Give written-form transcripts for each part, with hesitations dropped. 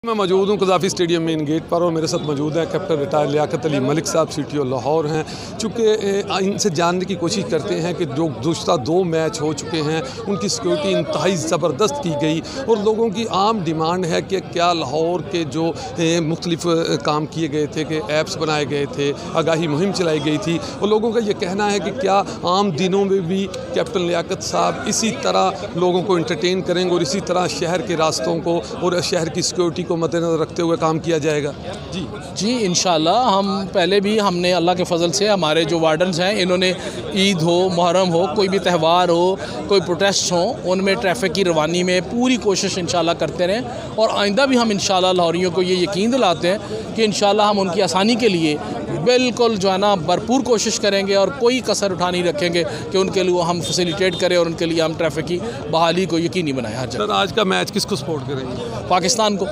मैं मौजूद हूँ कज़ाफ़ी स्टेडियम मेन गेट पर और मेरे साथ मौजूद हैं कैप्टन रिटायर लियाकत अली मलिक साहब CTO लाहौर हैं। चूँकि इनसे जानने की कोशिश करते हैं कि जो गुज़श्ता 2 मैच हो चुके हैं उनकी सिक्योरिटी इंतहाई ज़बरदस्त की गई और लोगों की आम डिमांड है कि क्या लाहौर के जो मुख्तलिफ काम किए गए थे कि ऐप्स बनाए गए थे, आगाही मुहिम चलाई गई थी और लोगों का ये कहना है कि क्या आम दिनों में भी कैप्टन लियाकत साहब इसी तरह लोगों को इंटरटेन करेंगे और इसी तरह शहर के रास्तों को और शहर की सिक्योरिटी को मद्देनज़र रखते हुए काम किया जाएगा। जी इंशाल्लाह हमने अल्लाह के फ़ज़ल से हमारे जो वार्डन्स हैं इन्होंने ईद हो, मुहर्रम हो, कोई भी त्यौहार हो, कोई प्रोटेस्ट हो, उनमें ट्रैफिक की रवानी में पूरी कोशिश इंशाल्लाह करते रहें और आइंदा भी हम इंशाल्लाह लाहौरियों को ये यकीन दिलाते हैं कि इंशाल्लाह हम उनकी आसानी के लिए बिल्कुल जो है ना भरपूर कोशिश करेंगे और कोई कसर उठा नहीं रखेंगे कि उनके लिए हम फैसिलिटेट करें और उनके लिए हम ट्रैफिक की बहाली को यकीनी बनाएं हर जगह। सर, आज का मैच किसको सपोर्ट करेंगे? पाकिस्तान को।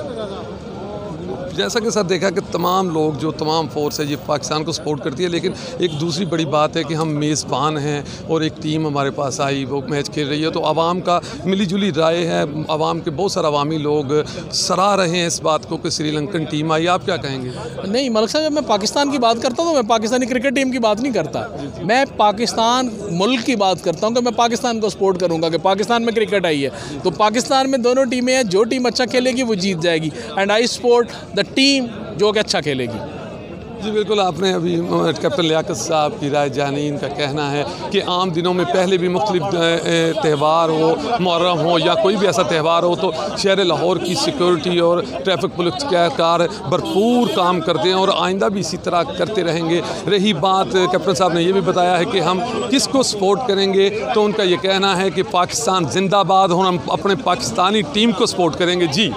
जैसा कि सर देखा कि तमाम लोग जो तमाम फोर्स है ये पाकिस्तान को सपोर्ट करती है, लेकिन एक दूसरी बड़ी बात है कि हम मेज़बान हैं और एक टीम हमारे पास आई वो मैच खेल रही है, तो आवाम का मिली जुली राय है, आवाम के बहुत सारे अवामी लोग सराह रहे हैं इस बात को कि श्रीलंकन टीम आई। आप क्या कहेंगे? नहीं मलिक साहब, जब मैं पाकिस्तान की बात करता हूँ तो मैं पाकिस्तानी क्रिकेट टीम की बात नहीं करता, मैं पाकिस्तान मुल्क की बात करता हूँ कि मैं पाकिस्तान को सपोर्ट करूँगा कि पाकिस्तान में क्रिकेट आई है तो पाकिस्तान में दोनों टीमें हैं, जो टीम अच्छा खेलेगी वो जीत जाएगी and I support the team जो कि अच्छा खेलेगी। जी बिल्कुल, आपने अभी कैप्टन लियाकत साहब की राय जानी। इनका कहना है कि आम दिनों में पहले भी मुख्तलिफ त्यौहार हो, मुहर्रम हो या कोई भी ऐसा त्यौहार हो तो शहर लाहौर की सिक्योरिटी और ट्रैफिक पुलिस कार भरपूर काम करते हैं और आइंदा भी इसी तरह करते रहेंगे। रही बात, कैप्टन साहब ने ये भी बताया है कि हम किसको सपोर्ट करेंगे, तो उनका ये कहना है कि पाकिस्तान जिंदाबाद हो, हम अपने पाकिस्तानी टीम को सपोर्ट करेंगे। जी